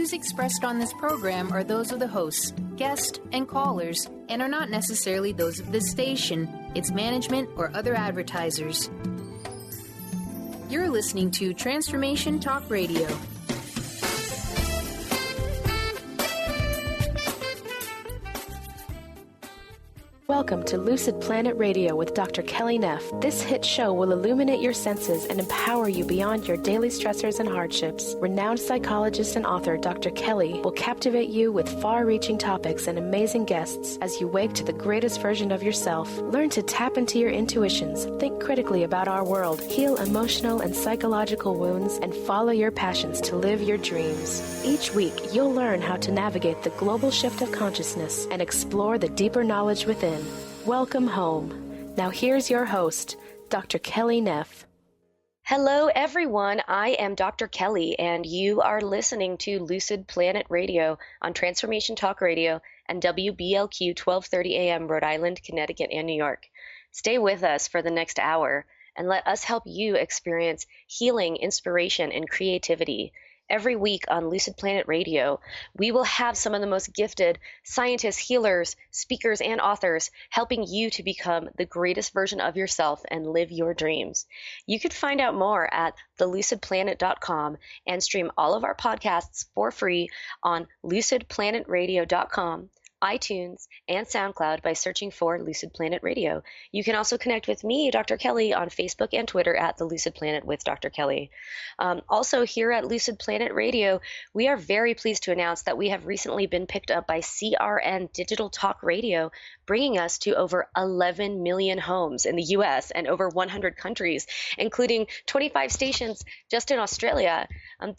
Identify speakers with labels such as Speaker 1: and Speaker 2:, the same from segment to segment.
Speaker 1: views expressed on this program are those of the hosts, guests, and callers, and are not necessarily those of this station, its management, or other advertisers. You're listening to Transformation Talk Radio.
Speaker 2: Welcome to Lucid Planet Radio with Dr. Kelly Neff. This hit show will illuminate your senses and empower you beyond your daily stressors and hardships. Renowned psychologist and author Dr. Kelly will captivate you with far-reaching topics and amazing guests as you wake to the greatest version of yourself. Learn to tap into your intuitions, think critically about our world, heal emotional and psychological wounds, and follow your passions to live your dreams. Each week, you'll learn how to navigate the global shift of consciousness and explore the deeper knowledge within. Welcome home. Now here's your host, Dr. Kelly Neff.
Speaker 3: Hello, everyone. I am Dr. Kelly, and you are listening to Lucid Planet Radio on Transformation Talk Radio and WBLQ 1230 AM, Rhode Island, Connecticut, and New York. Stay with us for the next hour, and let us help you experience healing, inspiration, and creativity. Every week on Lucid Planet Radio, we will have some of the most gifted scientists, healers, speakers, and authors helping you to become the greatest version of yourself and live your dreams. You can find out more at thelucidplanet.com and stream all of our podcasts for free on lucidplanetradio.com, iTunes, and SoundCloud by searching for Lucid Planet Radio. You can also connect with me, Dr. Kelly, on Facebook and Twitter at The Lucid Planet with Dr. Kelly. Also, here at Lucid Planet Radio, we are very pleased to announce that we have recently been picked up by CRN Digital Talk Radio, bringing us to over 11 million homes in the U.S. and over 100 countries, including 25 stations just in Australia.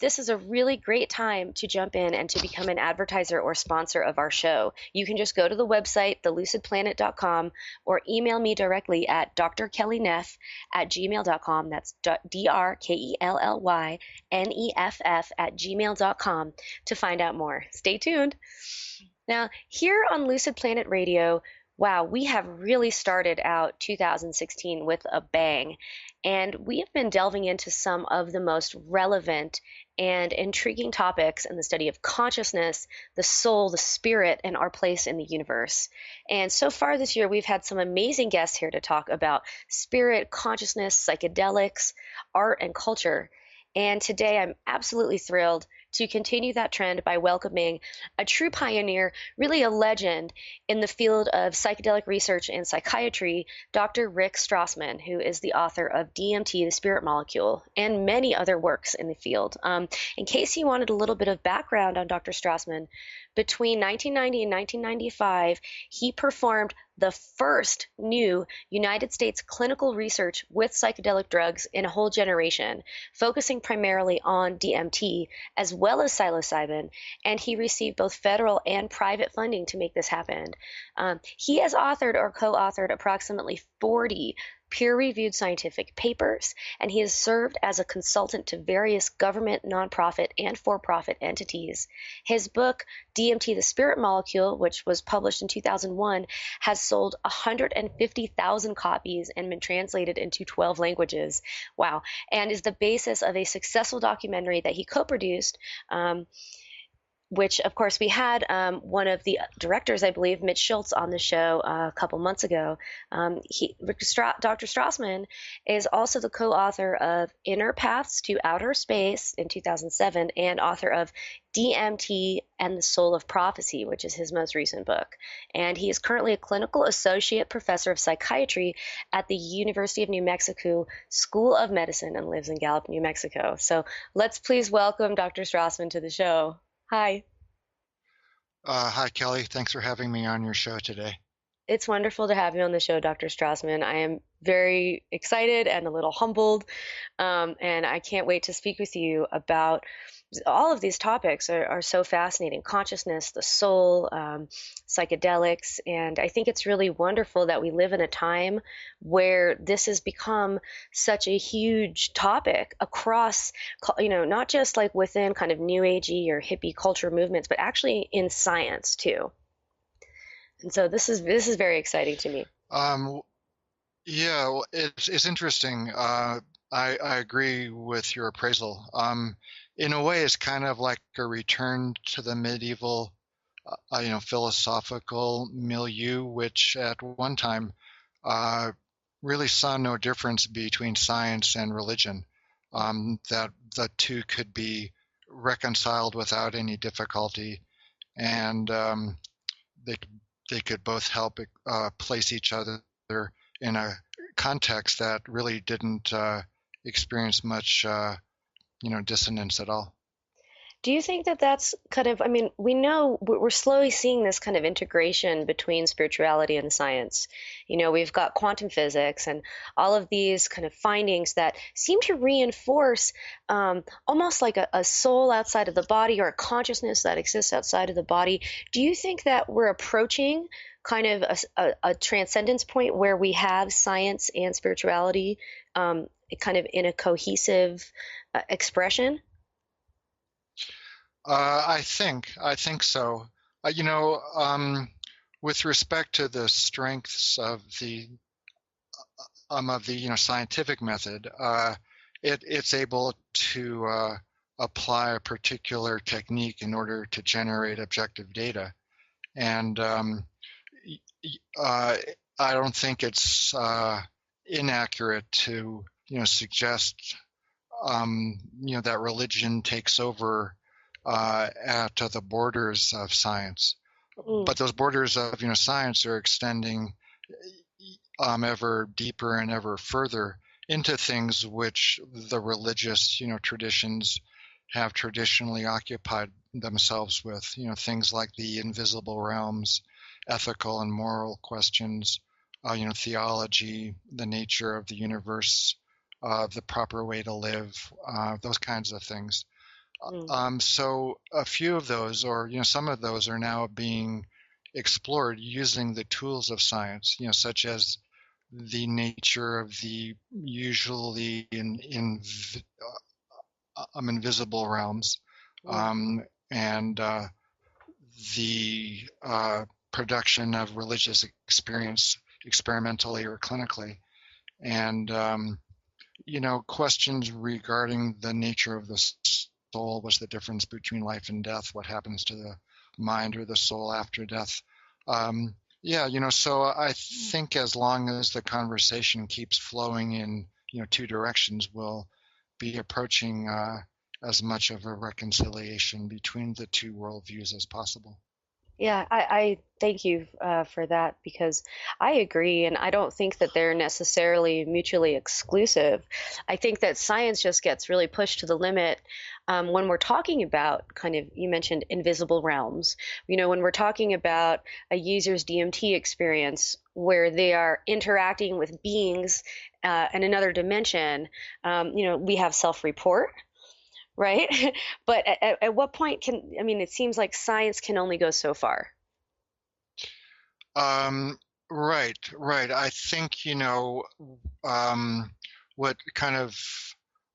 Speaker 3: This is a really great time to jump in and to become an advertiser or sponsor of our show. You can just go to the website, thelucidplanet.com, or email me directly at drkellyneff@gmail.com. That's drkellyneff@gmail.com to find out more. Stay tuned. Now, here on Lucid Planet Radio, wow, we have really started out 2016 with a bang, and we have been delving into some of the most relevant and intriguing topics in the study of consciousness, the soul, the spirit, and our place in the universe. And so far this year, we've had some amazing guests here to talk about spirit, consciousness, psychedelics, art, and culture. And today, I'm absolutely thrilled to continue that trend by welcoming a true pioneer, really a legend in the field of psychedelic research and psychiatry, Dr. Rick Strassman, who is the author of DMT, the Spirit Molecule, and many other works in the field. In case you wanted a little bit of background on Dr. Strassman, between 1990 and 1995, he performed the first new United States clinical research with psychedelic drugs in a whole generation, focusing primarily on DMT as well as psilocybin, and he received both federal and private funding to make this happen. He has authored or co-authored approximately 40 peer-reviewed scientific papers, and he has served as a consultant to various government, nonprofit, and for-profit entities. His book, DMT, the Spirit Molecule, which was published in 2001, has sold 150,000 copies and been translated into 12 languages. Wow. And is the basis of a successful documentary that he co-produced, which, of course, we had one of the directors, I believe, Mitch Schultz, on the show a couple months ago. Dr. Strassman is also the co-author of Inner Paths to Outer Space in 2007 and author of DMT and the Soul of Prophecy, which is his most recent book. And he is currently a clinical associate professor of psychiatry at the University of New Mexico School of Medicine and lives in Gallup, New Mexico. So let's please welcome Dr. Strassman to the show. Hi.
Speaker 4: Hi, Kelly. Thanks for having me on your show today.
Speaker 3: It's wonderful to have you on the show, Dr. Strassman. I am very excited and a little humbled, and I can't wait to speak with you about all of these topics are so fascinating. Consciousness, the soul, psychedelics. And I think it's really wonderful that we live in a time where this has become such a huge topic across, not just like within kind of new agey or hippie culture movements, but actually in science too. And so this is very exciting to me.
Speaker 4: Yeah, well, it's interesting. I agree with your appraisal. in a way, it's kind of like a return to the medieval, philosophical milieu, which at one time uh, really saw no difference between science and religion. That the two could be reconciled without any difficulty, and they they could both help place each other in a context that really didn't experience much, dissonance at all.
Speaker 3: Do you think that that's kind of, I mean, we know we're slowly seeing this kind of integration between spirituality and science. We've got quantum physics and all of these kind of findings that seem to reinforce almost like a soul outside of the body or a consciousness that exists outside of the body. Do you think that we're approaching kind of a transcendence point where we have science and spirituality kind of in a cohesive expression?
Speaker 4: I think so. With respect to the strengths of the scientific method, it's able to apply a particular technique in order to generate objective data, and I don't think it's inaccurate to suggest that religion takes over at the borders of science. But those borders of science are extending ever deeper and ever further into things which the religious traditions have traditionally occupied themselves with. Things like the invisible realms, ethical and moral questions, theology, the nature of the universe, the proper way to live, those kinds of things. So a few of those, or some of those, are now being explored using the tools of science, such as the nature of the usually invisible realms, and the production of religious experience experimentally or clinically, and questions regarding the nature of the soul. What's the difference between life and death? What happens to the mind or the soul after death? So I think as long as the conversation keeps flowing in two directions, we'll be approaching as much of a reconciliation between the two worldviews as possible.
Speaker 3: Yeah, I thank you for that, because I agree, and I don't think that they're necessarily mutually exclusive. I think that science just gets really pushed to the limit when we're talking about kind of, you mentioned invisible realms. When we're talking about a user's DMT experience where they are interacting with beings in another dimension, we have self-report. Right? But at what point it seems like science can only go so far.
Speaker 4: Right. I think, what kind of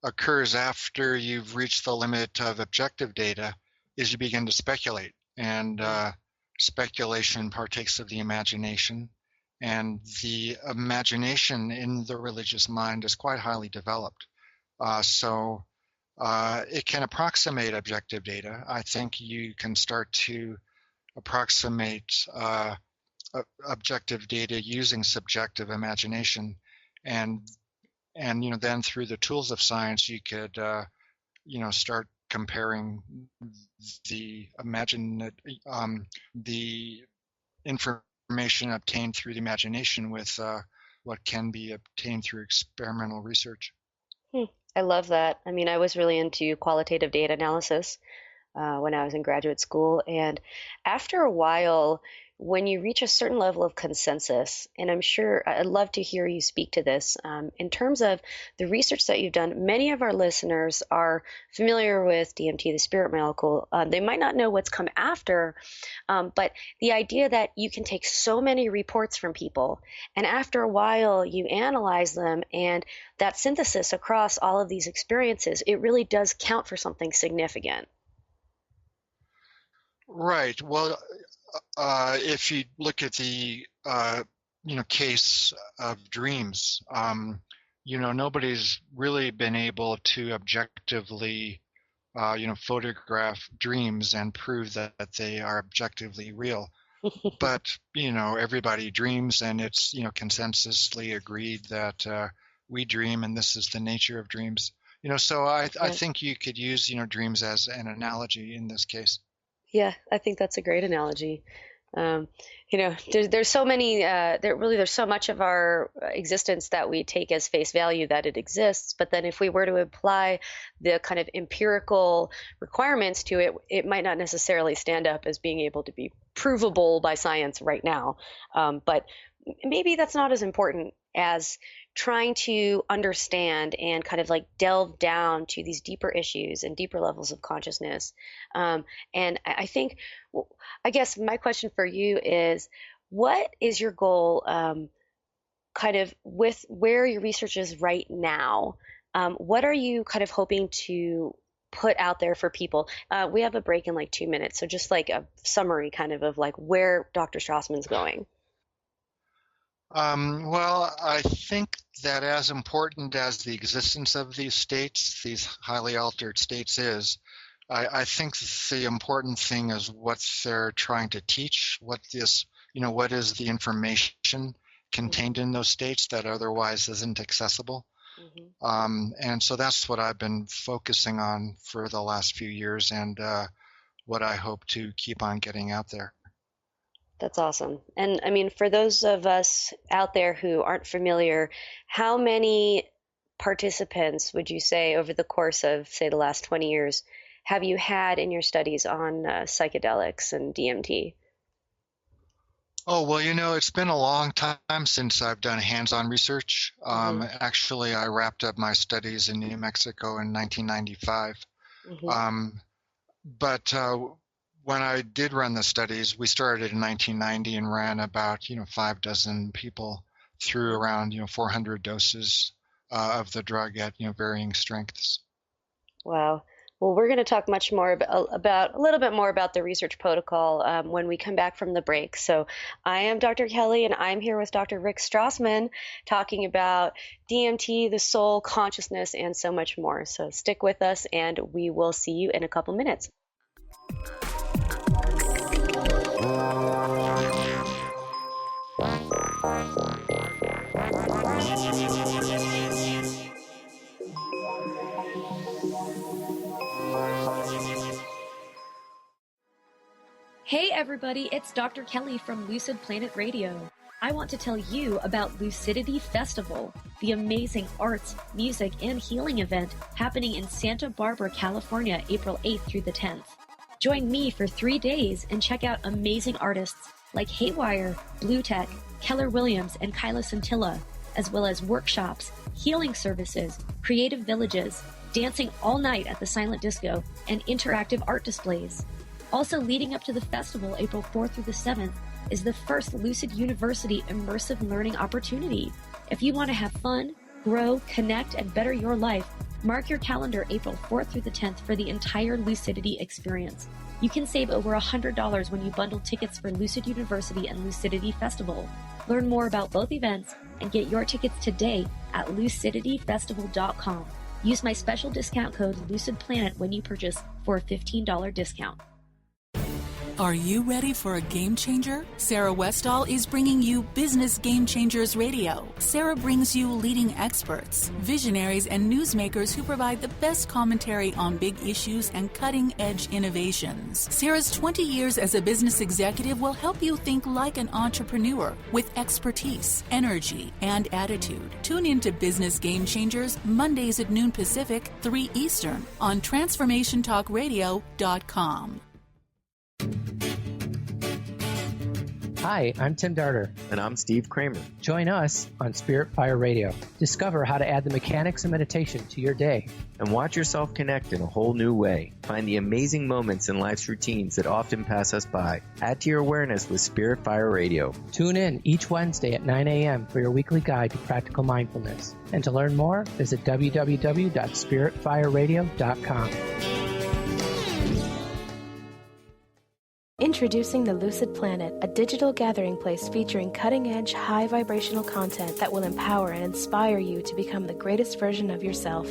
Speaker 4: occurs after you've reached the limit of objective data is you begin to speculate, and speculation partakes of the imagination, and the imagination in the religious mind is quite highly developed. So it can approximate objective data. I think you can start to approximate objective data using subjective imagination, and then through the tools of science you could start comparing the the information obtained through the imagination with what can be obtained through experimental research.
Speaker 3: I love that. I was really into qualitative data analysis when I was in graduate school. And after a while, when you reach a certain level of consensus, and I'm sure I'd love to hear you speak to this, in terms of the research that you've done, many of our listeners are familiar with DMT, the spirit molecule. They might not know what's come after, but the idea that you can take so many reports from people, and after a while you analyze them, and that synthesis across all of these experiences, it really does count for something significant.
Speaker 4: Right. Well, if you look at the case of dreams, nobody's really been able to objectively photograph dreams and prove that they are objectively real. But, everybody dreams, and it's, consensusly agreed that we dream, and this is the nature of dreams. So I think you could use, dreams as an analogy in this case.
Speaker 3: Yeah, I think that's a great analogy. There's so many, there's so much of our existence that we take as face value that it exists. But then if we were to apply the kind of empirical requirements to it, it might not necessarily stand up as being able to be provable by science right now. But maybe that's not as important as trying to understand and kind of like delve down to these deeper issues and deeper levels of consciousness. And I think, I guess my question for you is, what is your goal kind of with where your research is right now? What are you kind of hoping to put out there for people? We have a break in like 2 minutes. So just like a summary kind of like where Dr. Strassman's going.
Speaker 4: Well, I think that as important as the existence of these states, these highly altered states is, I think the important thing is what they're trying to teach, what is the information contained in those states that otherwise isn't accessible. Mm-hmm. And so that's what I've been focusing on for the last few years, and what I hope to keep on getting out there.
Speaker 3: That's awesome. And I mean, for those of us out there who aren't familiar, how many participants would you say over the course of, say, the last 20 years have you had in your studies on psychedelics and DMT?
Speaker 4: Oh, well, it's been a long time since I've done hands-on research. Actually, I wrapped up my studies in New Mexico in 1995. Mm-hmm. But when I did run the studies, we started in 1990 and ran about, 6 people through around, 400 doses of the drug at, varying strengths.
Speaker 3: Wow. Well, we're going to talk much more about a little bit more about the research protocol when we come back from the break. So I am Dr. Kelly, and I'm here with Dr. Rick Strassman talking about DMT, the soul, consciousness, and so much more. So stick with us, and we will see you in a couple minutes.
Speaker 5: Hey everybody, it's Dr. Kelly from Lucid Planet Radio. I want to tell you about Lucidity Festival, the amazing arts, music, and healing event happening in Santa Barbara, California, April 8th through the 10th. Join me for 3 days and check out amazing artists like Haywire, Blue Tech, Keller Williams, and Kyla Scintilla, as well as workshops, healing services, creative villages, dancing all night at the Silent Disco, and interactive art displays. Also leading up to the festival, April 4th through the 7th, is the first Lucid University immersive learning opportunity. If you want to have fun, grow, connect, and better your life, mark your calendar April 4th through the 10th for the entire Lucidity experience. You can save over $100 when you bundle tickets for Lucid University and Lucidity Festival. Learn more about both events and get your tickets today at lucidityfestival.com. Use my special discount code LucidPlanet when you purchase for a $15 discount.
Speaker 6: Are you ready for a game changer? Sarah Westall is bringing you Business Game Changers Radio. Sarah brings you leading experts, visionaries, and newsmakers who provide the best commentary on big issues and cutting-edge innovations. Sarah's 20 years as a business executive will help you think like an entrepreneur with expertise, energy, and attitude. Tune into Business Game Changers Mondays at noon Pacific, 3 Eastern on TransformationTalkRadio.com.
Speaker 7: Hi, I'm Tim Darter.
Speaker 8: And I'm Steve Kramer.
Speaker 7: Join us on Spirit Fire Radio. Discover how to add the mechanics of meditation to your day.
Speaker 8: And watch yourself connect in a whole new way. Find the amazing moments in life's routines that often pass us by. Add to your awareness with Spirit Fire Radio.
Speaker 7: Tune in each Wednesday at 9 a.m. for your weekly guide to practical mindfulness. And to learn more, visit www.spiritfireradio.com.
Speaker 2: Introducing the Lucid Planet, a digital gathering place featuring cutting-edge, high-vibrational content that will empower and inspire you to become the greatest version of yourself.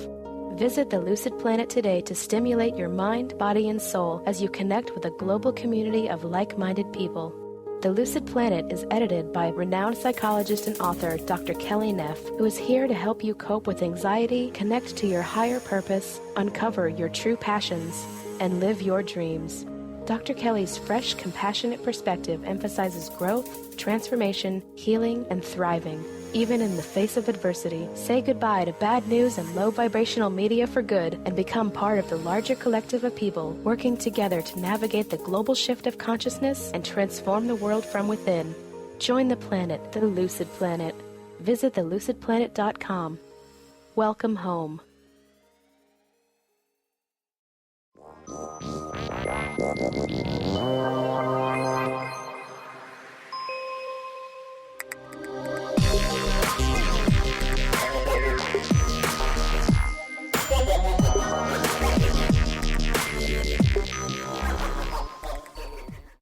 Speaker 2: Visit the Lucid Planet today to stimulate your mind, body, and soul as you connect with a global community of like-minded people. The Lucid Planet is edited by renowned psychologist and author Dr. Kelly Neff, who is here to help you cope with anxiety, connect to your higher purpose, uncover your true passions, and live your dreams. Dr. Kelly's fresh, compassionate perspective emphasizes growth, transformation, healing, and thriving. Even in the face of adversity, say goodbye to bad news and low vibrational media for good and become part of the larger collective of people working together to navigate the global shift of consciousness and transform the world from within. Join the planet, the Lucid Planet. Visit thelucidplanet.com. Welcome home.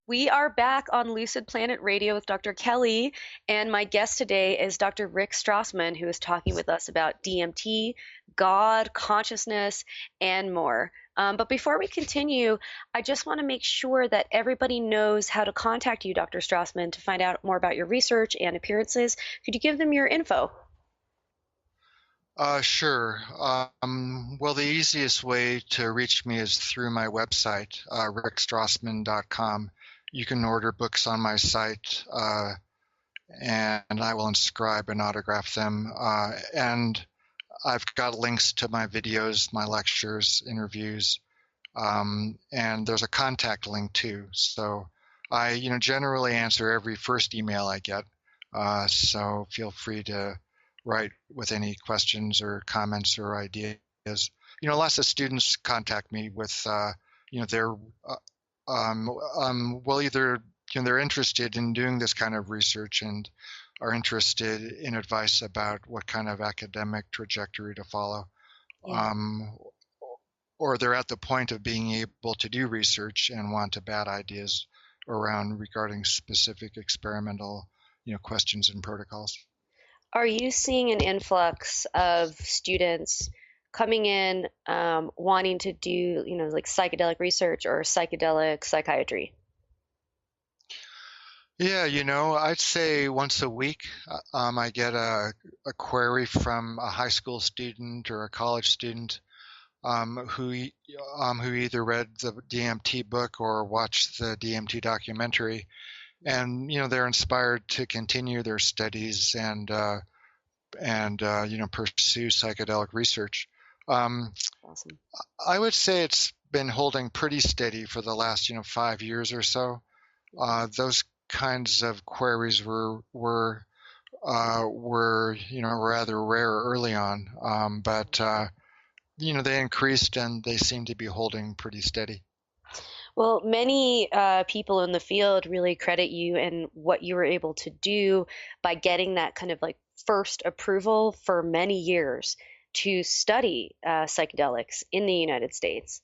Speaker 3: We are back on Lucid Planet Radio with Dr. Kelly, and my guest today is Dr. Rick Strassman, who is talking with us about DMT, God, consciousness, and more. But before we continue, I just want to make sure that everybody knows how to contact you, Dr. Strassman, to find out more about your research and appearances. Could you give them your info?
Speaker 4: Sure. Well, the easiest way to reach me is through my website, rickstrassman.com. You can order books on my site, and I will inscribe and autograph them. And I've got links to my videos, my lectures, interviews, and there's a contact link too. So I, generally answer every first email I get. So feel free to write with any questions or comments or ideas. Lots of students contact me with, their either they're interested in doing this kind of research and are interested in advice about what kind of academic trajectory to follow, or they're at the point of being able to do research and want to bat ideas regarding specific experimental, questions and protocols.
Speaker 3: Are you seeing an influx of students coming in wanting to do, like psychedelic research or psychedelic psychiatry?
Speaker 4: Yeah, I'd say once a week I get a query from a high school student or a college student who either read the DMT book or watched the DMT documentary, and they're inspired to continue their studies and pursue psychedelic research.
Speaker 3: Awesome.
Speaker 4: I would say it's been holding pretty steady for the last 5 years or so. Those kinds of queries were rather rare early on, but they increased and they seem to be holding pretty steady.
Speaker 3: Well, many people in the field really credit you and what you were able to do by getting that kind of like first approval for many years to study psychedelics in the United States.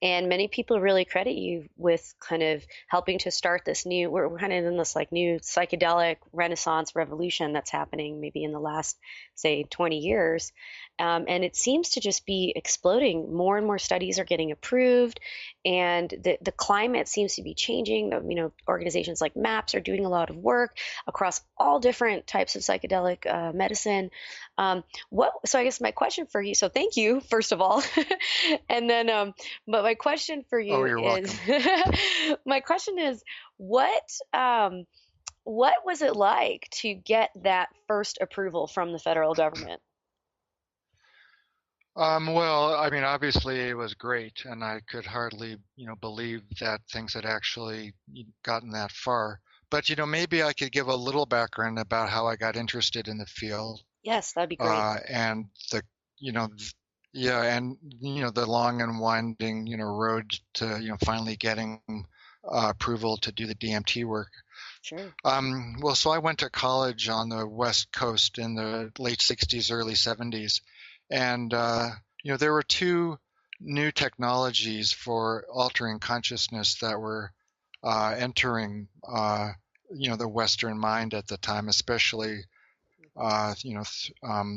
Speaker 3: And many people really credit you with kind of helping to start this we're kind of in this like new psychedelic renaissance revolution that's happening maybe in the last, say, 20 years. And it seems to just be exploding. More and more studies are getting approved, and the climate seems to be changing. Organizations like MAPS are doing a lot of work across all different types of psychedelic medicine. So I guess my question for you, so thank you, first of all. And then, but my question for you is, my question is, what was it like to get that first approval from the federal government?
Speaker 4: Well, I mean, obviously it was great, and I could hardly, believe that things had actually gotten that far. But, maybe I could give a little background about how I got interested in the field.
Speaker 3: Yes, that'd be great.
Speaker 4: And the long and winding, road to, finally getting approval to do the DMT work.
Speaker 3: Sure.
Speaker 4: Well, so I went to college on the West Coast in the late 60s, early 70s. And, there were two new technologies for altering consciousness that were entering, the Western mind at the time, especially,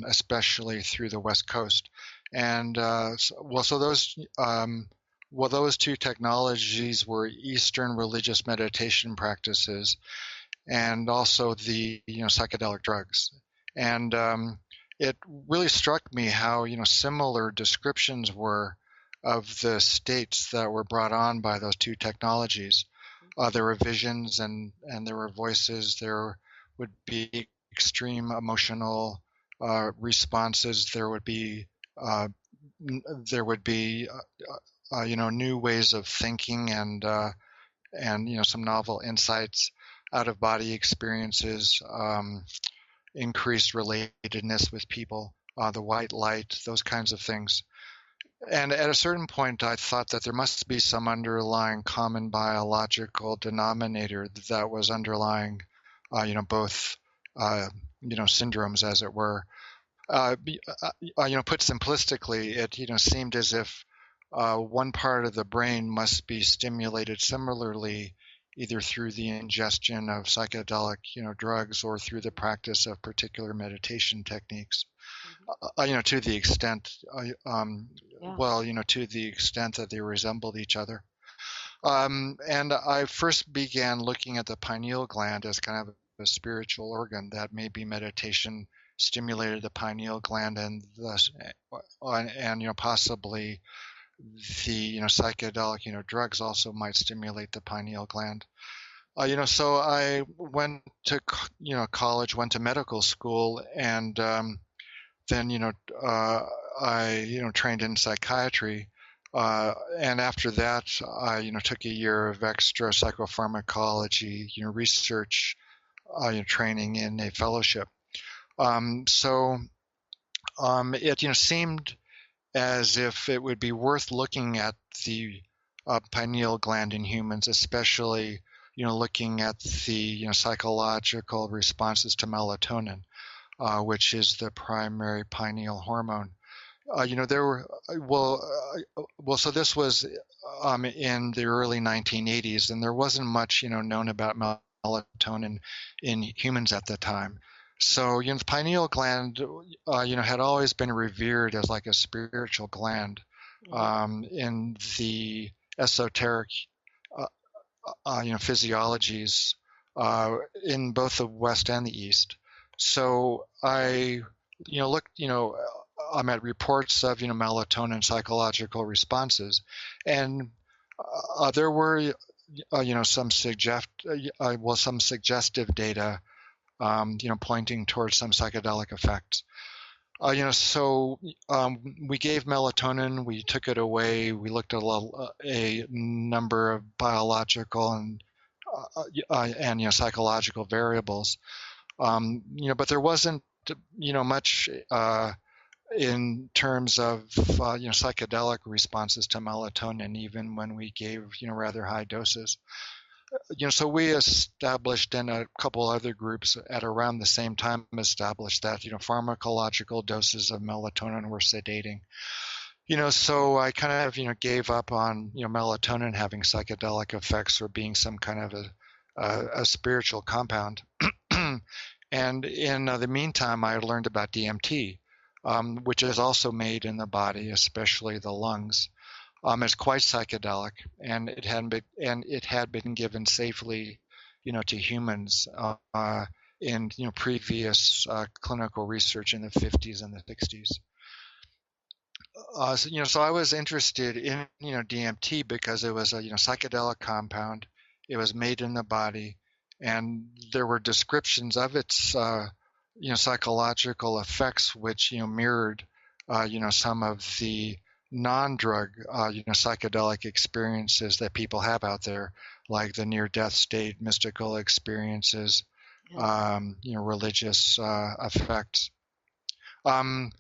Speaker 4: especially through the West Coast. And so those two technologies were Eastern religious meditation practices, and also the psychedelic drugs. And it really struck me how similar descriptions were of the states that were brought on by those two technologies. There were visions and there were voices. There would be extreme emotional responses. There would be new ways of thinking and some novel insights, out of body experiences, increased relatedness with people, the white light, those kinds of things. And at a certain point, I thought that there must be some underlying common biological denominator that was underlying, both, syndromes, as it were. Put simplistically, it seemed as if one part of the brain must be stimulated similarly, either through the ingestion of psychedelic, drugs, or through the practice of particular meditation techniques. To the extent, to the extent that they resembled each other. And I first began looking at the pineal gland as kind of a spiritual organ, that maybe meditation stimulated the pineal gland, and thus, possibly the psychedelic drugs also might stimulate the pineal gland. So I went to college, went to medical school, and then I trained in psychiatry, and after that I took a year of extra psychopharmacology research training in a fellowship. It seemed as if it would be worth looking at the pineal gland in humans, especially looking at the psychological responses to melatonin, which is the primary pineal hormone. So this was in the early 1980s, and there wasn't much known about melatonin in humans at the time. So the pineal gland had always been revered as like a spiritual gland in the esoteric physiologies in both the West and the East. So I looked I'm at reports of melatonin psychological responses, and there were some suggestive data pointing towards some psychedelic effects. So we gave melatonin, we took it away, we looked at a number of biological and psychological variables, but there wasn't much in terms of psychedelic responses to melatonin, even when we gave rather high doses. So we established, and a couple other groups at around the same time established that pharmacological doses of melatonin were sedating. So I kind of gave up on melatonin having psychedelic effects or being some kind of a spiritual compound. And in the meantime, I learned about DMT, which is also made in the body, especially the lungs. It's quite psychedelic, and it had been given safely, to humans in previous clinical research in the 50s and the 60s. So I was interested in DMT because it was a psychedelic compound. It was made in the body, and there were descriptions of its psychological effects which mirrored some of the non-drug psychedelic experiences that people have out there, like the near-death state, mystical experiences, religious effects. And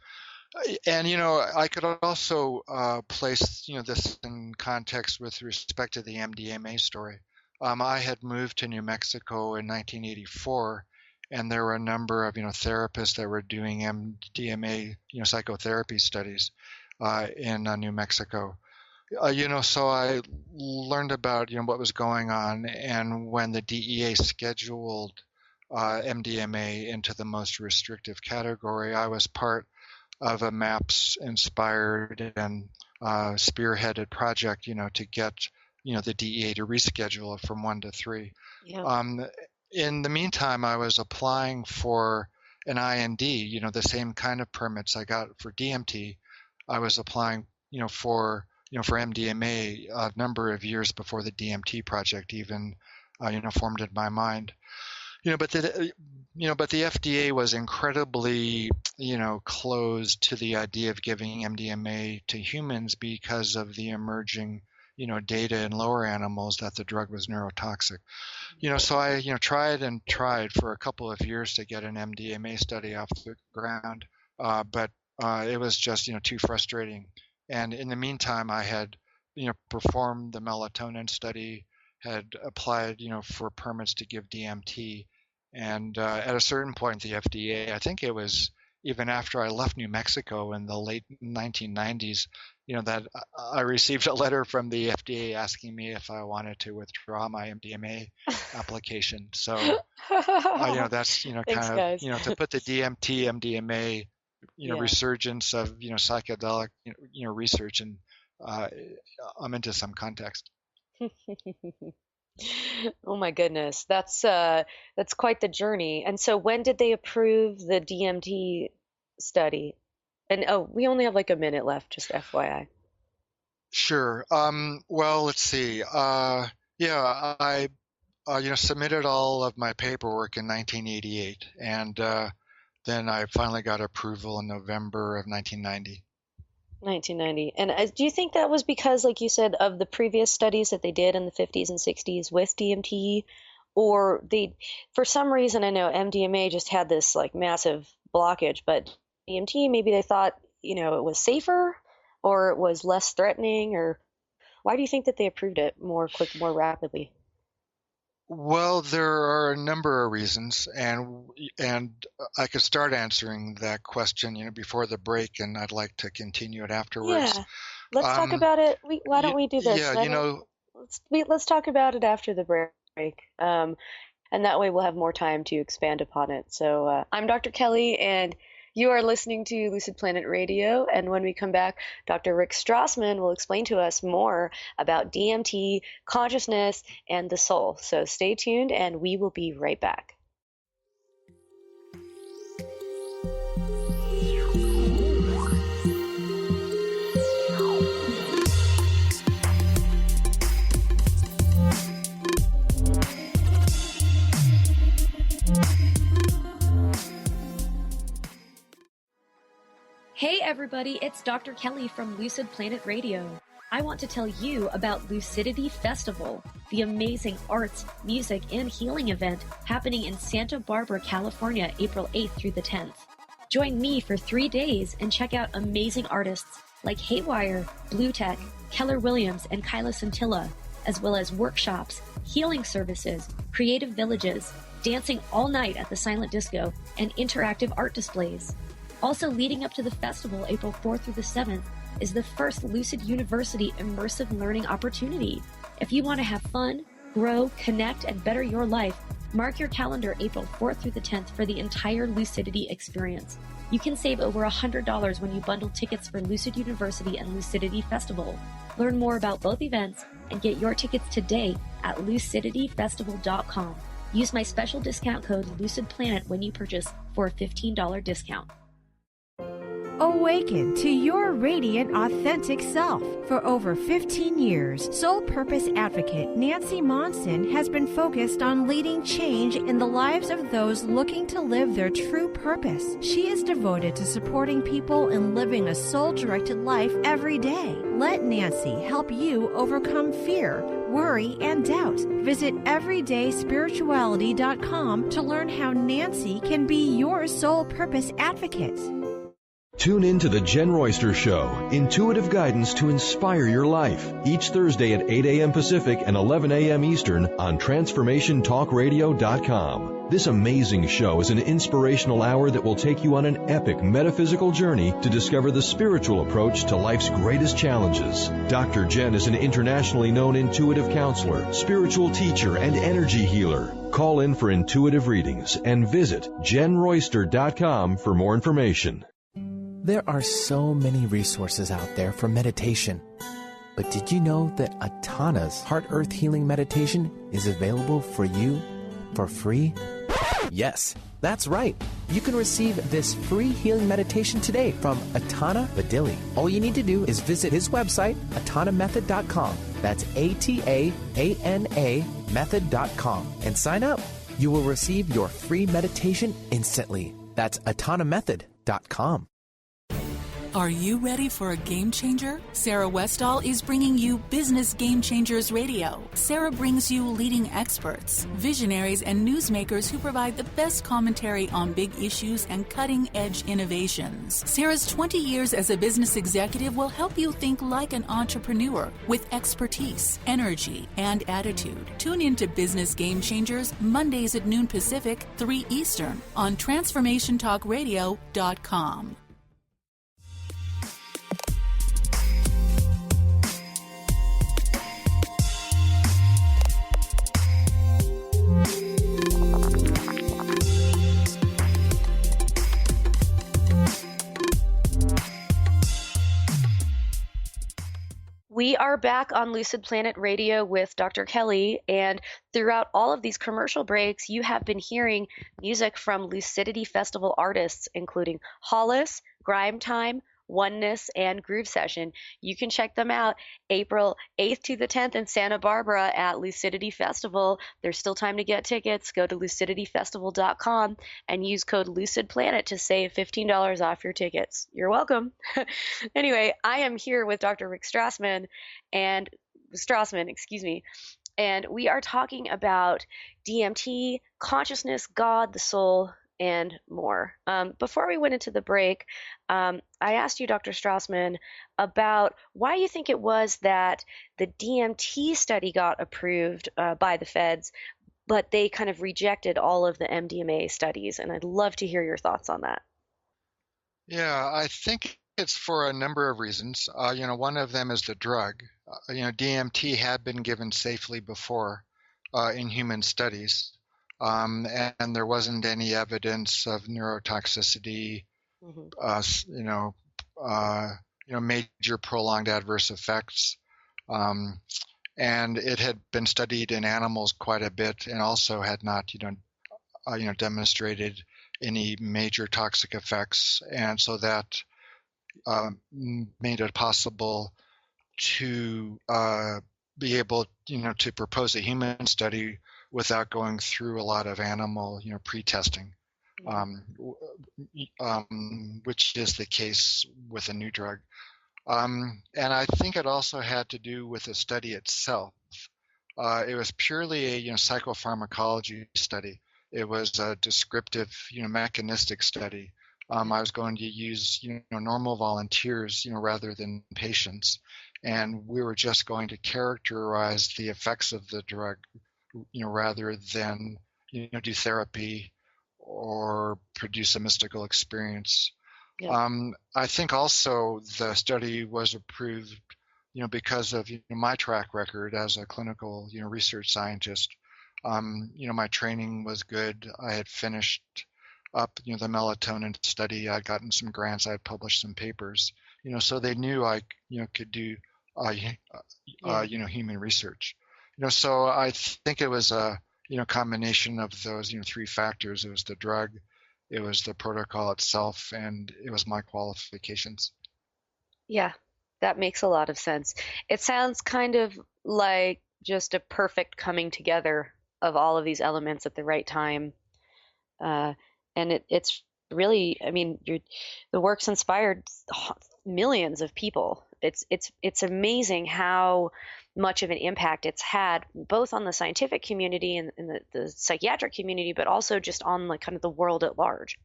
Speaker 4: I could also place this in context with respect to the MDMA story. I had moved to New Mexico in 1984, and there were a number of therapists that were doing MDMA psychotherapy studies in New Mexico. So I learned about what was going on, and when the DEA scheduled MDMA into the most restrictive category, I was part of a MAPS-inspired and spearheaded project, to get, the DEA to reschedule it from 1 to 3.
Speaker 3: Yeah.
Speaker 4: In the meantime, I was applying for an IND, the same kind of permits I got for DMT. I was applying, for MDMA a number of years before the DMT project even, formed in my mind. But the FDA was incredibly, closed to the idea of giving MDMA to humans because of the emerging, data in lower animals that the drug was neurotoxic. So I, tried for a couple of years to get an MDMA study off the ground, but it was just, too frustrating. And in the meantime, I had, performed the melatonin study, had applied, for permits to give DMT. And at a certain point, the FDA, I think it was even after I left New Mexico in the late 1990s, that I received a letter from the FDA asking me if I wanted to withdraw my MDMA application. So, that's,
Speaker 3: Thanks,
Speaker 4: kind of,
Speaker 3: guys.
Speaker 4: to put the DMT, MDMA, resurgence of, psychedelic, research, and I'm into some context.
Speaker 3: Oh my goodness, that's quite the journey. And so when did they approve the DMT study? And we only have like a minute left, just FYI.
Speaker 4: Sure. Well, let's see. I submitted all of my paperwork in 1988, and then I finally got approval in November of 1990.
Speaker 3: 1990. And do you think that was because, like you said, of the previous studies that they did in the 50s and 60s with DMT, or for some reason, I know MDMA just had this like massive blockage, but DMT, maybe they thought, it was safer or it was less threatening, or why do you think that they approved it more rapidly?
Speaker 4: Well, there are a number of reasons, and I could start answering that question, before the break, and I'd like to continue it afterwards.
Speaker 3: Yeah, let's talk about it. Why don't we do this?
Speaker 4: Yeah,
Speaker 3: let's talk about it after the break, and that way we'll have more time to expand upon it. So I'm Dr. Kelly, and you are listening to Lucid Planet Radio, and when we come back, Dr. Rick Strassman will explain to us more about DMT, consciousness, and the soul. So stay tuned, and we will be right back.
Speaker 5: Hey everybody, it's Dr. Kelly from Lucid Planet Radio. I want to tell you about Lucidity Festival, the amazing arts, music, and healing event happening in Santa Barbara, California, April 8th through the 10th. Join me for 3 days and check out amazing artists like Haywire, Blue Tech, Keller Williams, and Kyla Scintilla, as well as workshops, healing services, creative villages, dancing all night at the Silent Disco, and interactive art displays. Also leading up to the festival, April 4th through the 7th, is the first Lucid University immersive learning opportunity. If you want to have fun, grow, connect, and better your life, mark your calendar April 4th through the 10th for the entire Lucidity experience. You can save over $100 when you bundle tickets for Lucid University and Lucidity Festival. Learn more about both events and get your tickets today at lucidityfestival.com. Use my special discount code LucidPlanet when you purchase for a $15 discount.
Speaker 9: Awaken to your radiant, authentic self. For over 15 years, Soul Purpose Advocate Nancy Monson has been focused on leading change in the lives of those looking to live their true purpose. She is devoted to supporting people in living a soul-directed life every day. Let Nancy help you overcome fear, worry, and doubt. Visit everydayspirituality.com to learn how Nancy can be your Soul Purpose Advocate.
Speaker 10: Tune in to The Jen Royster Show, intuitive guidance to inspire your life, each Thursday at 8 a.m. Pacific and 11 a.m. Eastern on TransformationTalkRadio.com. This amazing show is an inspirational hour that will take you on an epic metaphysical journey to discover the spiritual approach to life's greatest challenges. Dr. Jen is an internationally known intuitive counselor, spiritual teacher, and energy healer. Call in for intuitive readings and visit JenRoyster.com for more information.
Speaker 11: There are so many resources out there for meditation. But did you know that Atana's Heart Earth Healing Meditation is available for you for free? Yes, that's right. You can receive this free healing meditation today from Atana Badili. All you need to do is visit his website, atanamethod.com. That's ATAANA method.com, and sign up. You will receive your free meditation instantly. That's atanamethod.com.
Speaker 6: Are you ready for a game changer? Sarah Westall is bringing you Business Game Changers Radio. Sarah brings you leading experts, visionaries, and newsmakers who provide the best commentary on big issues and cutting-edge innovations. Sarah's 20 years as a business executive will help you think like an entrepreneur with expertise, energy, and attitude. Tune into Business Game Changers Mondays at noon Pacific, 3 Eastern on TransformationTalkRadio.com.
Speaker 3: We are back on Lucid Planet Radio with Dr. Kelly, and throughout all of these commercial breaks, you have been hearing music from Lucidity Festival artists, including Hollis, Grime Time, Oneness, and Groove Session. You can check them out April 8th to the 10th in Santa Barbara at Lucidity Festival. There's still time to get tickets. Go to lucidityfestival.com and use code LucidPlanet to save $15 off your tickets. You're welcome. Anyway, I am here with Dr. Rick Strassman, and we are talking about DMT, consciousness, God, the soul, and more. Before we went into the break, I asked you, Dr. Strassman, about why you think it was that the DMT study got approved by the feds, but they kind of rejected all of the MDMA studies. And I'd love to hear your thoughts on that.
Speaker 4: Yeah, I think it's for a number of reasons. One of them is the drug. DMT had been given safely before in human studies. And there wasn't any evidence of neurotoxicity, major prolonged adverse effects. And it had been studied in animals quite a bit, and also had not, demonstrated any major toxic effects. And so that made it possible to be able, to propose a human study without going through a lot of animal, pre-testing, which is the case with a new drug. And I think it also had to do with the study itself. It was purely a psychopharmacology study. It was a descriptive, mechanistic study. I was going to use normal volunteers, rather than patients, and we were just going to characterize the effects of the drug, rather than do therapy or produce a mystical experience. Yeah. I think also the study was approved, because of my track record as a clinical research scientist. My training was good. I had finished up the melatonin study. I'd gotten some grants. I'd published some papers. So they knew I could do human research. So I think it was a combination of those three factors. It was the drug, it was the protocol itself, and it was my qualifications.
Speaker 3: Yeah, that makes a lot of sense. It sounds kind of like just a perfect coming together of all of these elements at the right time. And it's really, the work's inspired millions of people. It's amazing how much of an impact it's had, both on the scientific community and the psychiatric community, but also just on kind of the world at large.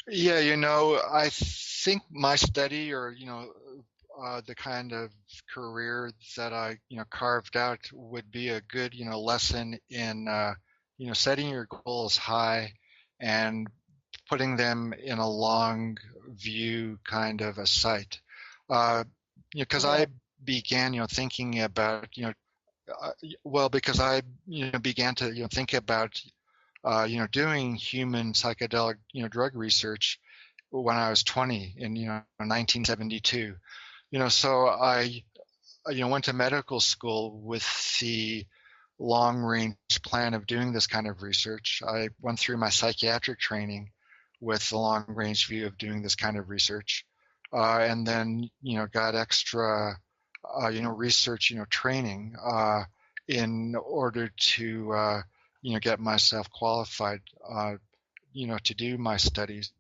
Speaker 4: Yeah, I think my study, or the kind of career that I carved out, would be a good lesson in setting your goals high and putting them in a long view kind of a sight. Because I began thinking about because I began to think about doing human psychedelic drug research when I was 20 in 1972. So I went to medical school with the long-range plan of doing this kind of research. I went through my psychiatric training with the long-range view of doing this kind of research, and then got extra research training in order to get myself qualified to do my studies.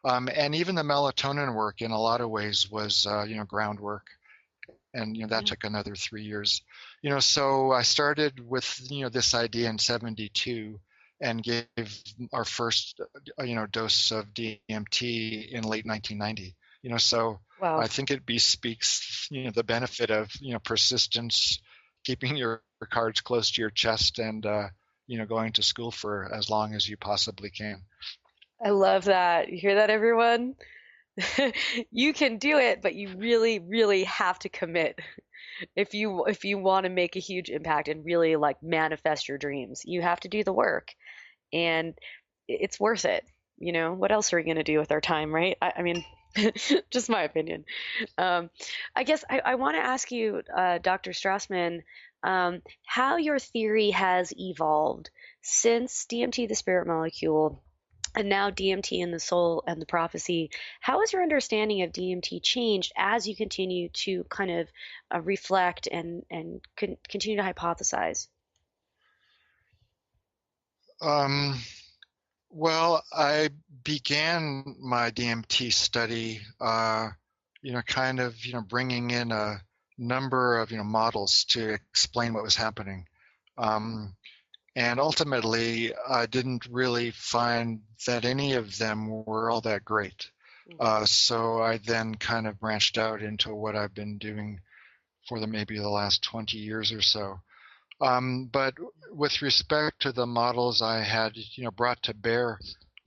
Speaker 4: And even the melatonin work in a lot of ways was groundwork, and that took another 3 years. So I started with this idea in 72 and gave our first dose of DMT in late 1990. So
Speaker 3: Wow.
Speaker 4: I think it bespeaks the benefit of persistence, keeping your cards close to your chest, and going to school for as long as you possibly can.
Speaker 3: I love that. You hear that, everyone? You can do it, but you really, really have to commit. If you want to make a huge impact and really like manifest your dreams, you have to do the work, and it's worth it. What else are we going to do with our time, right? I mean, just my opinion. I guess I want to ask you, Dr. Strassman, how your theory has evolved since DMT, the spirit molecule, and now DMT and the soul and the prophecy. How has your understanding of DMT changed as you continue to kind of reflect and continue to hypothesize?
Speaker 4: Well, I began my DMT study, kind of, bringing in a number of, models to explain what was happening. And ultimately, I didn't really find that any of them were all that great. So I then kind of branched out into what I've been doing for maybe the last 20 years or so. But with respect to the models I had, brought to bear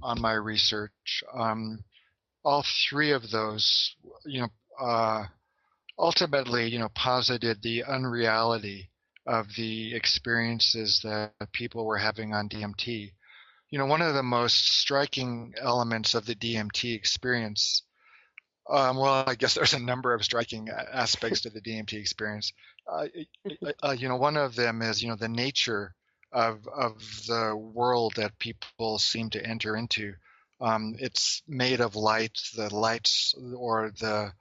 Speaker 4: on my research, all three of those, ultimately, posited the unreality of the experiences that people were having on DMT. One of the most striking elements of the DMT experience, well, I guess there's a number of striking aspects to the DMT experience. One of them is, the nature of the world that people seem to enter into. It's made of light. The lights, or the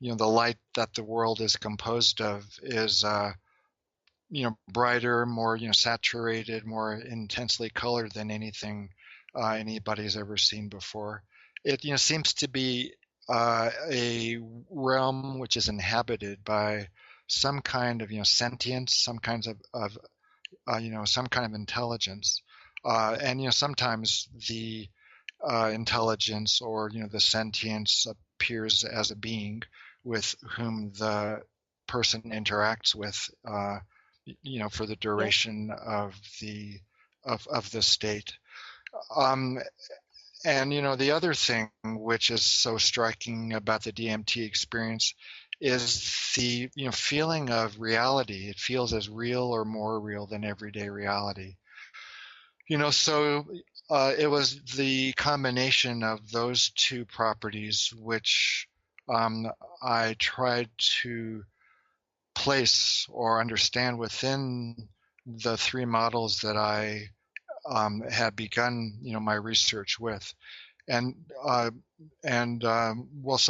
Speaker 4: the light that the world is composed of is brighter, more saturated, more intensely colored than anything anybody's ever seen before. It seems to be a realm which is inhabited by some kind of sentience, some kinds of some kind of intelligence, and sometimes the intelligence or the sentience appears as a being with whom the person interacts with, for the duration of the state. And the other thing which is so striking about the DMT experience is the feeling of reality. It feels as real or more real than everyday reality. So it was the combination of those two properties which I tried to place or understand within the three models that I had begun, my research with, and so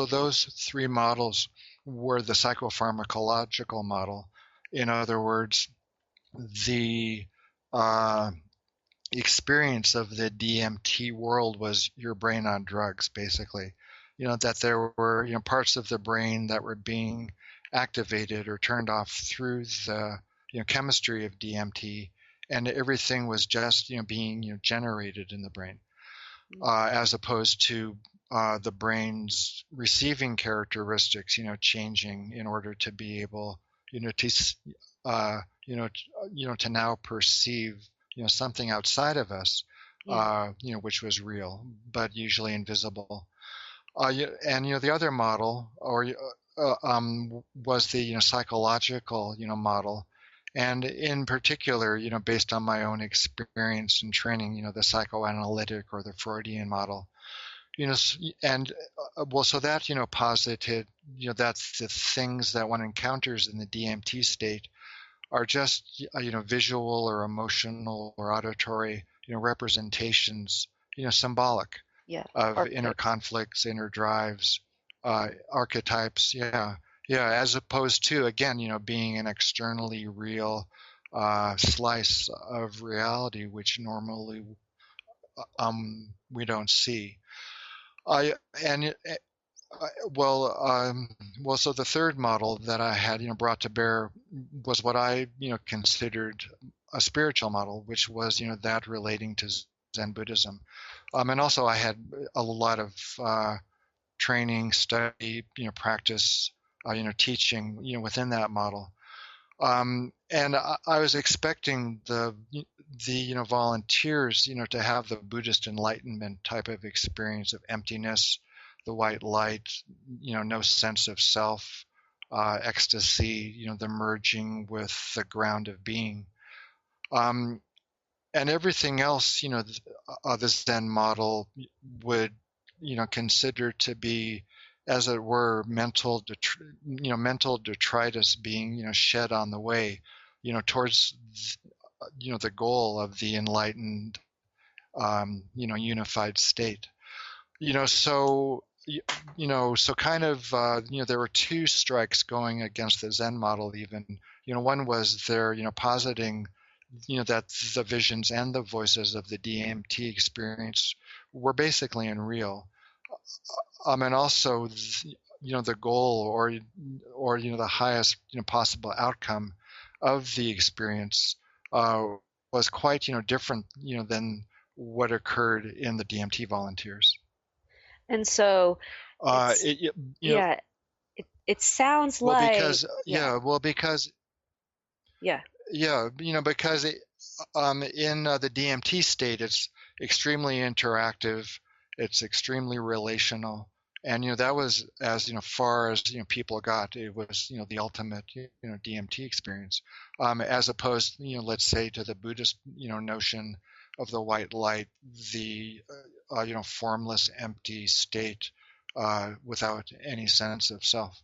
Speaker 4: those three models were the psychopharmacological model. In other words, the experience of the DMT world was your brain on drugs, basically. That there were parts of the brain that were being activated or turned off through the chemistry of DMT, and everything was just being generated in the brain, as opposed to the brain's receiving characteristics changing in order to be able to now perceive something outside of us, which was real but usually invisible. And the other model was the psychological model. And in particular, based on my own experience and training, the psychoanalytic or the Freudian model. and well, so that, posited, that's the things that one encounters in the DMT state are just, visual or emotional or auditory, representations, symbolic of inner conflicts, inner drives, archetypes. Yeah. As opposed to, again, being an externally real slice of reality, which normally we don't see. So the third model that I had, brought to bear was what I, considered a spiritual model, which was, that relating to Zen Buddhism. And also I had a lot of training, study, practice, teaching, within that model. And I was expecting the volunteers, to have the Buddhist enlightenment type of experience of emptiness, the white light, no sense of self, ecstasy, the merging with the ground of being. And everything else, the Zen model would, consider to be, as it were, mental detritus being, shed on the way, towards, the goal of the enlightened, unified state. So kind of, there were two strikes going against the Zen model even. One was they're, positing, that the visions and the voices of the DMT experience were basically unreal. And also, the goal or the highest, possible outcome of the experience was quite, different, than what occurred in the DMT volunteers.
Speaker 3: And so, it sounds like because
Speaker 4: in the DMT state, it's extremely interactive, it's extremely relational, and that was as far as people got. It was the ultimate DMT experience, as opposed let's say to the Buddhist notion of the white light, the formless, empty state without any sense of self.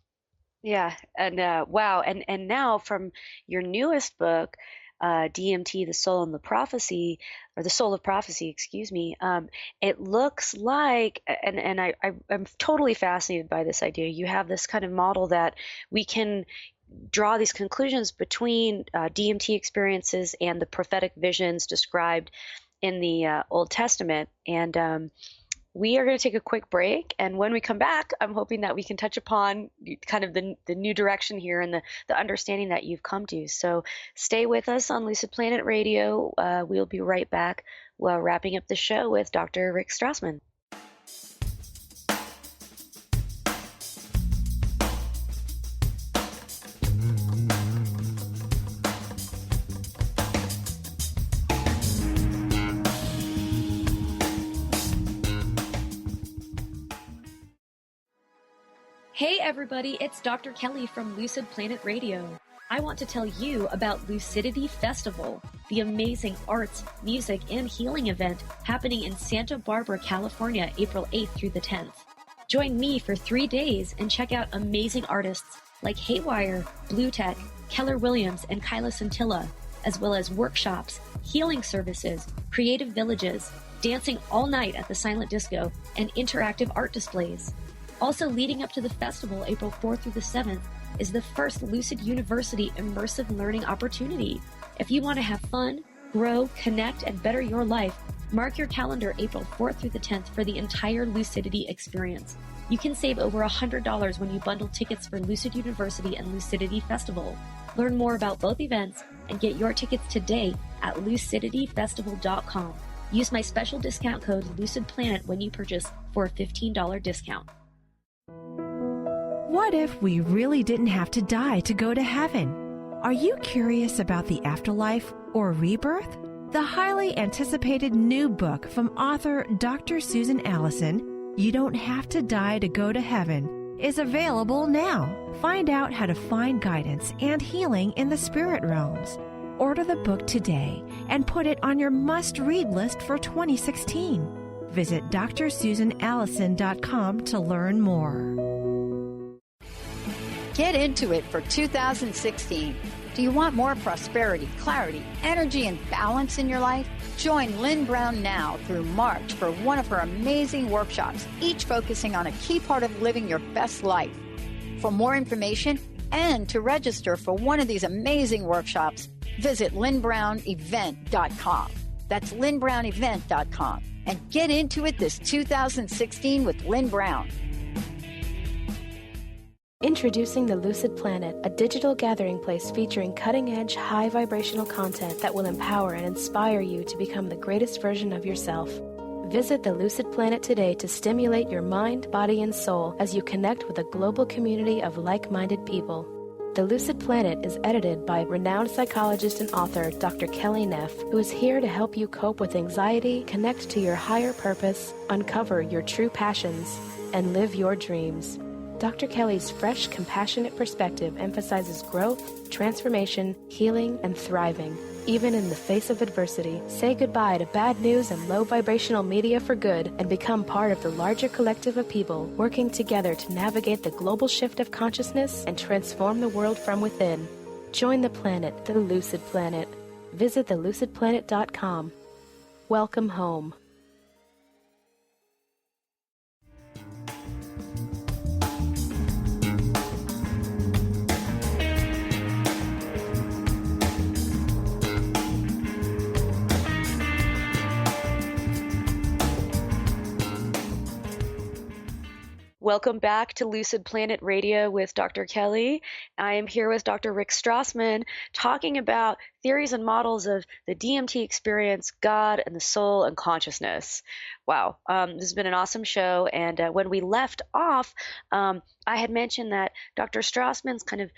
Speaker 3: Yeah, and wow, and now from your newest book, DMT, the Soul and the Prophecy, or the Soul of Prophecy, excuse me. It looks like, and I'm totally fascinated by this idea. You have this kind of model that we can draw these conclusions between DMT experiences and the prophetic visions described in the Old Testament. And we are going to take a quick break, and when we come back, I'm hoping that we can touch upon kind of the new direction here and the understanding that you've come to. So stay with us on Lucid Planet Radio. We'll be right back while wrapping up the show with Dr. Rick Strassman.
Speaker 5: Hey everybody, it's Dr. Kelly from Lucid Planet Radio. I want to tell you about Lucidity Festival, the amazing arts, music, and healing event happening in Santa Barbara, California, April 8th through the 10th. Join me for 3 days and check out amazing artists like Haywire, Blue Tech, Keller Williams, and Kyla Scintilla, as well as workshops, healing services, creative villages, dancing all night at the Silent Disco, and interactive art displays. Also leading up to the festival, April 4th through the 7th, is the first Lucid University immersive learning opportunity. If you want to have fun, grow, connect, and better your life, mark your calendar April 4th through the 10th for the entire Lucidity experience. You can save over $100 when you bundle tickets for Lucid University and Lucidity Festival. Learn more about both events and get your tickets today at lucidityfestival.com. Use my special discount code LucidPlanet when you purchase for a $15 discount.
Speaker 9: What if we really didn't have to die to go to heaven? Are you curious about the afterlife or rebirth? The highly anticipated new book from author Dr. Susan Allison, You Don't Have to Die to Go to Heaven, is available now. Find out how to find guidance and healing in the spirit realms. Order the book today and put it on your must-read list for 2016. Visit drsusanallison.com to learn more.
Speaker 12: Get into it for 2016. Do you want more prosperity, clarity, energy, and balance in your life? Join Lynn Brown now through March for one of her amazing workshops, each focusing on a key part of living your best life. For more information and to register for one of these amazing workshops, visit lynnbrownevent.com. That's lynnbrownevent.com. And get into it this 2016 with Lynn Brown.
Speaker 2: Introducing the Lucid Planet, a digital gathering place featuring cutting-edge, high-vibrational content that will empower and inspire you to become the greatest version of yourself. Visit the Lucid Planet today to stimulate your mind, body, and soul as you connect with a global community of like-minded people. The Lucid Planet is edited by renowned psychologist and author Dr. Kelly Neff, who is here to help you cope with anxiety, connect to your higher purpose, uncover your true passions, and live your dreams. Dr. Kelly's fresh, compassionate perspective emphasizes growth, transformation, healing, and thriving. Even in the face of adversity, say goodbye to bad news and low vibrational media for good and become part of the larger collective of people working together to navigate the global shift of consciousness and transform the world from within. Join the planet, the Lucid Planet. Visit thelucidplanet.com. Welcome home.
Speaker 3: Welcome back to Lucid Planet Radio with Dr. Kelly. I am here with Dr. Rick Strassman talking about theories and models of the DMT experience, God and the soul and consciousness. Wow, this has been an awesome show. And when we left off, I had mentioned that Dr. Strassman's kind of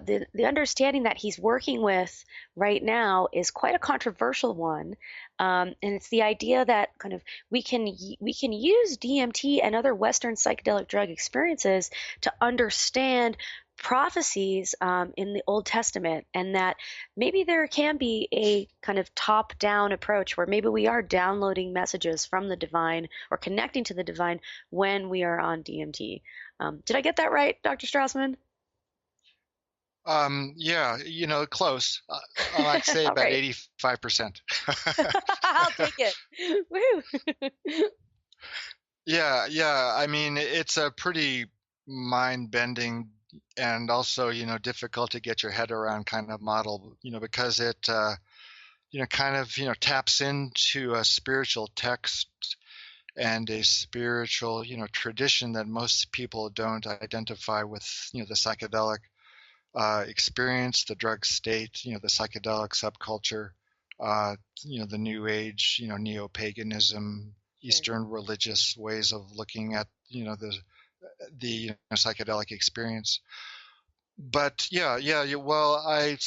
Speaker 3: the understanding that he's working with right now is quite a controversial one. And it's the idea that kind of we can use DMT and other Western psychedelic drug experiences to understand prophecies in the Old Testament, and that maybe there can be a kind of top-down approach where maybe we are downloading messages from the divine or connecting to the divine when we are on DMT. Did I get that right, Dr. Strassman?
Speaker 4: Yeah, close. I'd say about
Speaker 3: Right.
Speaker 4: 85%.
Speaker 3: I'll take it. Woo!
Speaker 4: Yeah. I mean, it's a pretty mind-bending and also, difficult to get your head around kind of model, because it, kind of, taps into a spiritual text and a spiritual, tradition that most people don't identify with, the psychedelic experience, the drug state, the psychedelic subculture, the New Age, neo-paganism, Eastern religious ways of looking at, the psychedelic experience. But well, I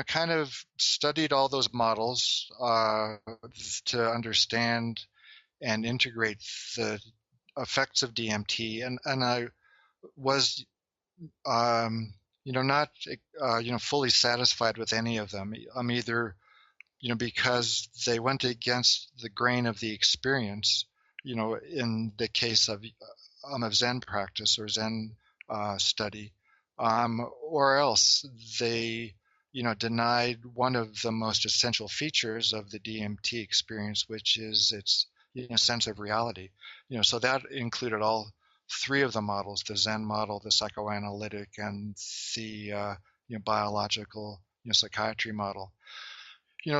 Speaker 4: kind of studied all those models to understand and integrate the effects of DMT, and I was not fully satisfied with any of them. I'm either because they went against the grain of the experience, in the case of Zen practice or Zen study, or else they, denied one of the most essential features of the DMT experience, which is its sense of reality. So that included all three of the models: the Zen model, the psychoanalytic, and the biological psychiatry model.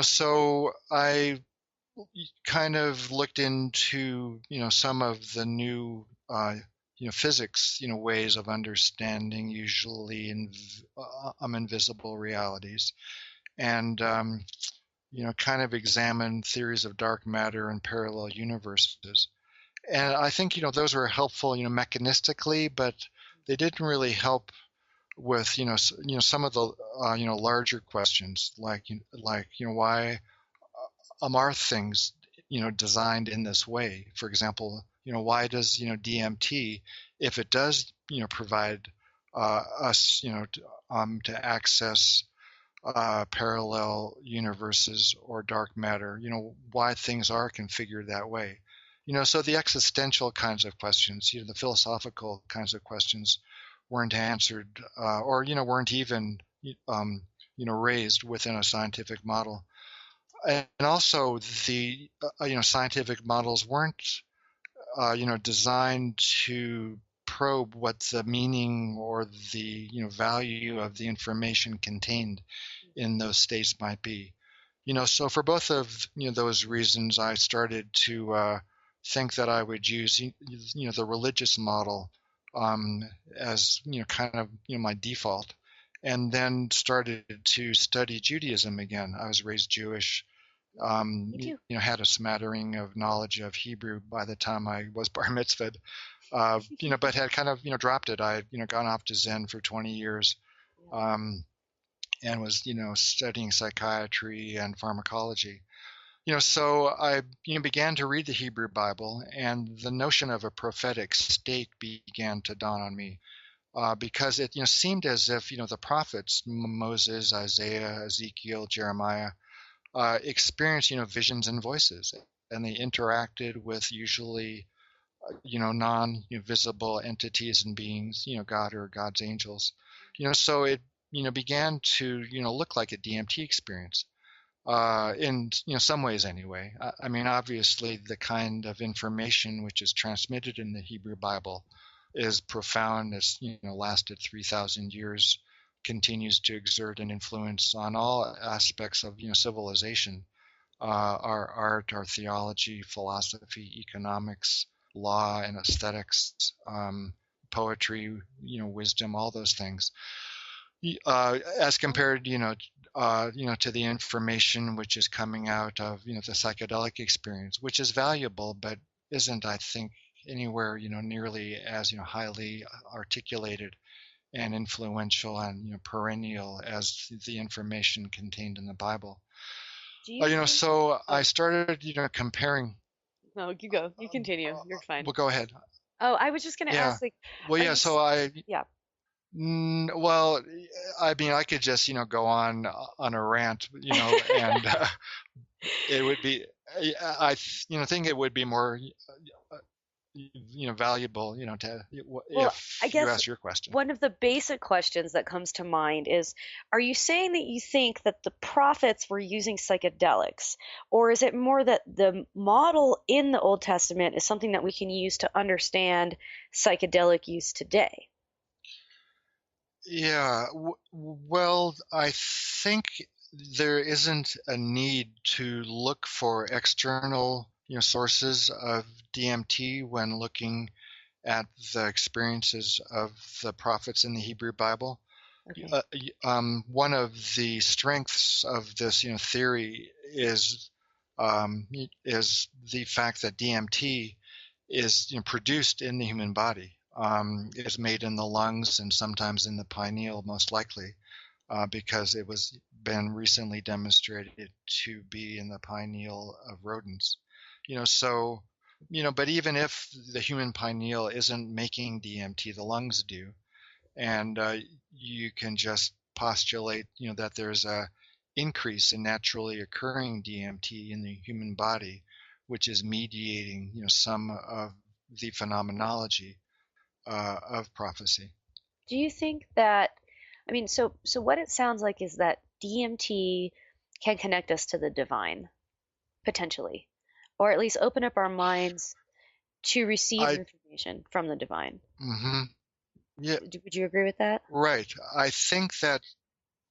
Speaker 4: So I kind of looked into some of the new physics ways of understanding usually invisible realities, and kind of examined theories of dark matter and parallel universes. And I think those were helpful mechanistically, but they didn't really help with some of the larger questions like why are things designed in this way? For example, why does DMT, if it does provide us to access parallel universes or dark matter, why things are configured that way? So the existential kinds of questions, the philosophical kinds of questions weren't answered, or, weren't even, raised within a scientific model. And also the, scientific models weren't, designed to probe what the meaning or the, value of the information contained in those states might be. So for both of, those reasons, I started to think that I would use, the religious model as, kind of, my default, and then started to study Judaism again. I was raised Jewish, had a smattering of knowledge of Hebrew by the time I was bar mitzvahed, but had kind of, dropped it. I had, gone off to Zen for 20 years. And was, studying psychiatry and pharmacology. So I, began to read the Hebrew Bible, and the notion of a prophetic state began to dawn on me, because it, seemed as if, the prophets, Moses, Isaiah, Ezekiel, Jeremiah, experienced, visions and voices, and they interacted with usually, non-visible entities and beings, God or God's angels. So it, began to, look like a DMT experience, in, some ways anyway. I mean, obviously the kind of information which is transmitted in the Hebrew Bible is profound. It's, lasted 3,000 years, continues to exert an influence on all aspects of, civilization, our art, our theology, philosophy, economics, law and aesthetics, poetry, wisdom, all those things. As compared, to the information which is coming out of, the psychedelic experience, which is valuable, but isn't, I think, anywhere, nearly as, highly articulated and influential and, perennial as the information contained in the Bible. So I started, comparing.
Speaker 3: No, you go. You continue. You're fine.
Speaker 4: Well, go ahead.
Speaker 3: Oh, I was just going to ask,
Speaker 4: Well, yeah. So I.
Speaker 3: Yeah.
Speaker 4: Well, I mean, I could just, go on a rant, and it would be, I think it would be more, valuable, if
Speaker 3: I guess
Speaker 4: you ask your question.
Speaker 3: One of the basic questions that comes to mind is, are you saying that you think that the prophets were using psychedelics, or is it more that the model in the Old Testament is something that we can use to understand psychedelic use today?
Speaker 4: Yeah, well, I think there isn't a need to look for external, sources of DMT when looking at the experiences of the prophets in the Hebrew Bible. Okay. One of the strengths of this, theory is the fact that DMT is, produced in the human body. Is made in the lungs and sometimes in the pineal, most likely, because it was been recently demonstrated to be in the pineal of rodents. So, but even if the human pineal isn't making DMT, the lungs do, and you can just postulate, that there's a increase in naturally occurring DMT in the human body, which is mediating, some of the phenomenology of prophecy.
Speaker 3: Do you think that, so what it sounds like is that DMT can connect us to the divine, potentially, or at least open up our minds to receive information from the divine.
Speaker 4: Mm-hmm. Yeah.
Speaker 3: Would you agree with that?
Speaker 4: Right. I think that,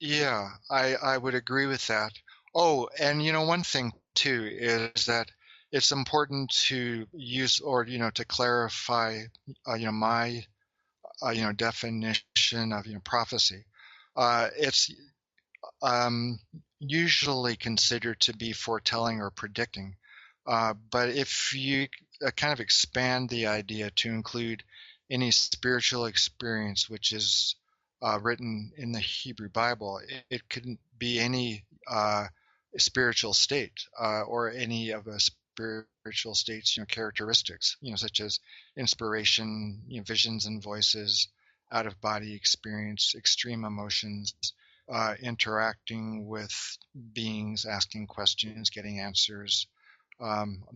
Speaker 4: yeah, I would agree with that. Oh, and one thing too is that it's important to use, or, to clarify, my, definition of, prophecy. It's usually considered to be foretelling or predicting. But if you kind of expand the idea to include any spiritual experience which is written in the Hebrew Bible, it could be any spiritual state, or any of a spiritual states, characteristics, such as inspiration, visions and voices, out of body experience, extreme emotions, interacting with beings, asking questions, getting answers,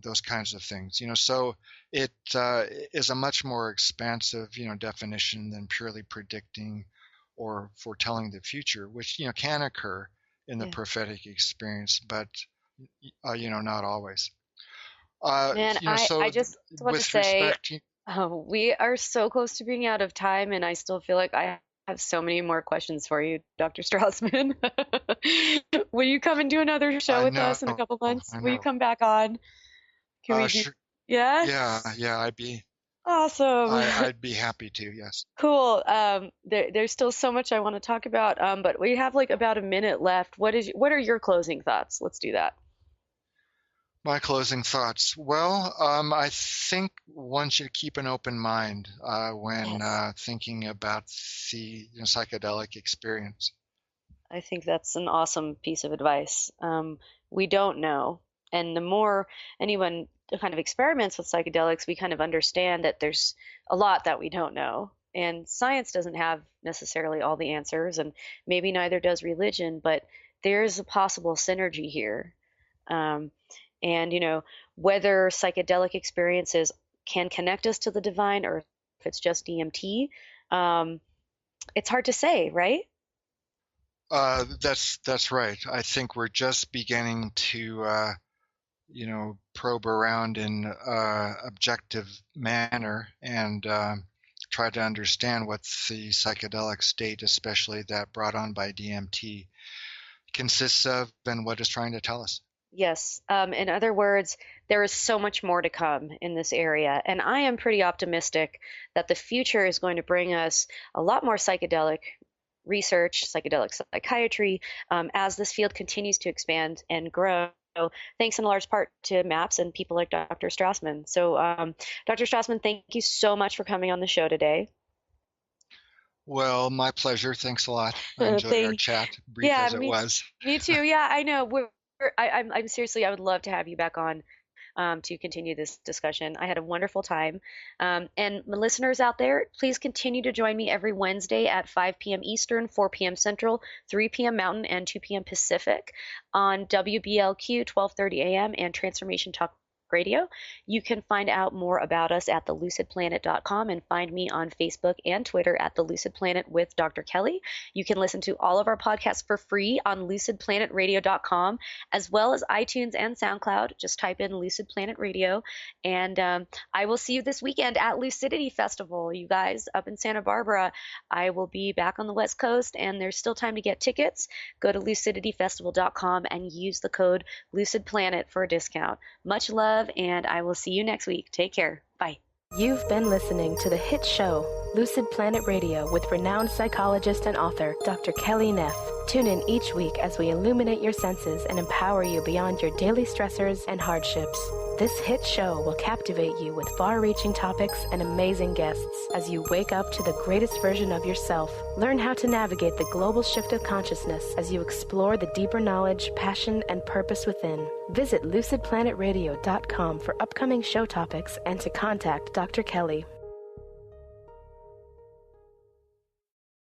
Speaker 4: those kinds of things. So it is a much more expansive, definition than purely predicting or foretelling the future, which, can occur in the prophetic experience, but, not always.
Speaker 3: Man, I just want to say, we are so close to being out of time, and I still feel like I have so many more questions for you, Dr. Strassman. Will you come and do another show with us in a couple months? Will you come back on? Can we do?
Speaker 4: Sure.
Speaker 3: Yeah?
Speaker 4: Yeah, I'd be
Speaker 3: awesome.
Speaker 4: I'd be happy to, yes.
Speaker 3: Cool. There's still so much I want to talk about, but we have like about a minute left. What are your closing thoughts? Let's do that.
Speaker 4: My closing thoughts. Well, I think one should keep an open mind when thinking about the psychedelic experience.
Speaker 3: I think that's an awesome piece of advice. We don't know. And the more anyone kind of experiments with psychedelics, we kind of understand that there's a lot that we don't know. And science doesn't have necessarily all the answers, and maybe neither does religion, but there's a possible synergy here. And, whether psychedelic experiences can connect us to the divine or if it's just DMT, it's hard to say, right?
Speaker 4: That's right. I think we're just beginning to, probe around in objective manner and try to understand what the psychedelic state, especially that brought on by DMT, consists of and what it's trying to tell us.
Speaker 3: Yes. In other words, there is so much more to come in this area. And I am pretty optimistic that the future is going to bring us a lot more psychedelic research, psychedelic psychiatry, as this field continues to expand and grow. Thanks in large part to MAPS and people like Dr. Strassman. So, Dr. Strassman, thank you so much for coming on the show today.
Speaker 4: Well, my pleasure. Thanks a lot. I enjoyed our chat, brief as it was.
Speaker 3: Me too. Yeah, I know. I'm seriously, I would love to have you back on to continue this discussion. I had a wonderful time. And my listeners out there, please continue to join me every Wednesday at 5 p.m. Eastern, 4 p.m. Central, 3 p.m. Mountain, and 2 p.m. Pacific on WBLQ 1230 a.m. and Transformation Talk Radio. You can find out more about us at thelucidplanet.com and find me on Facebook and Twitter at The Lucid Planet with Dr. Kelly. You can listen to all of our podcasts for free on lucidplanetradio.com, as well as iTunes and SoundCloud. Just type in Lucid Planet Radio. And I will see you this weekend at Lucidity Festival, you guys, up in Santa Barbara. I will be back on the West Coast, and there's still time to get tickets. Go to lucidityfestival.com and use the code LucidPlanet for a discount. Much love, and I will see you next week. Take care. Bye.
Speaker 2: You've been listening to the hit show, Lucid Planet Radio, with renowned psychologist and author, Dr. Kelly Neff. Tune in each week as we illuminate your senses and empower you beyond your daily stressors and hardships. This hit show will captivate you with far-reaching topics and amazing guests as you wake up to the greatest version of yourself. Learn how to navigate the global shift of consciousness as you explore the deeper knowledge, passion, and purpose within. Visit lucidplanetradio.com for upcoming show topics and to contact Dr. Kelly.